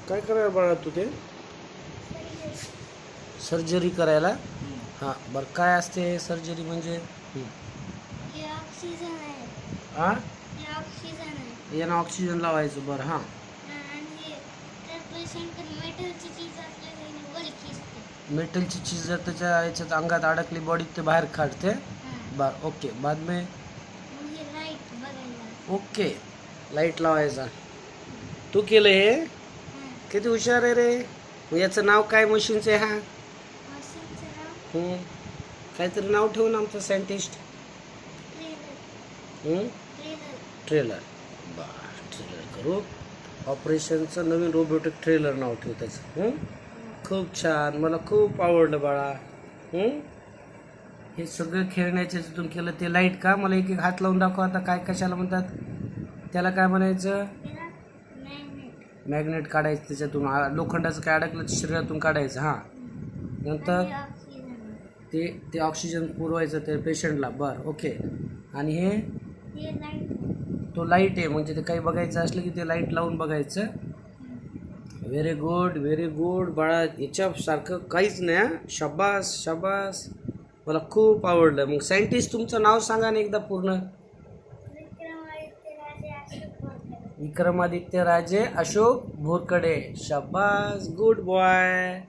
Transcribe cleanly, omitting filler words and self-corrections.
काय करायला बाळा तू ते? सर्जरी करायला? हां बरं, काय असते सर्जरी म्हणजे? हे ऑक्सिजन आहे. हां, हे ऑक्सिजन आहे. यांना ऑक्सिजन लावायचं. बरं हां. आणि त्या पेशंटकडे मेटलची चीज असल्याने वर खिचते. मेटलची चीज जर त्याच्या याच्यात अंगात अडकली बॉडीत ते बाहेर काढते. हां. बरं ओके. बाद में मग हे लाईट बघायला. ओके लाईट लावायचा. तू केलं हे? हां. किती हुशार आहे रे. मग याचं नाव काय मशीनचं आहे? हा मशीनचं नाव काहीतरी नाव ठेवून आमचं सायंटिस्ट. ट्रेलर. ट्रेलर. बरं ट्रेलर करू. ऑपरेशनचं नवीन रोबोटिक ट्रेलर नाव ठेवू त्याचं. खूप छान, मला खूप आवडलं बाळा. हे सगळं खेळण्याच्या तिथून केलं. ते लाईट का? मला एक एक हात लावून दाखव आता. काय कशाला म्हणतात त्याला? काय म्हणायचं? मॅग्नेट. मॅग्नेट काढायचं त्याच्यातून. लोखंडाचं काय अडकलं शरीरातून काढायचं. हां, नंतर ते ते ऑक्सिजन पुरवायचं ते पेशंटला. बरं ओके. आणि हे तो लाईट आहे, म्हणजे ते काही बघायचं असलं की ते लाईट लावून बघायचं. व्हेरी गुड व्हेरी गुड बाळा. याच्यासारखं काहीच नाही. हां, शाबास शाबास, मला खूप आवडलं. मग सायंटिस्ट तुमचं नाव सांगा ना एकदा पूर्ण. विक्रमादित्य राजे अशोक भोरकडे. शाबास, गुड बॉय.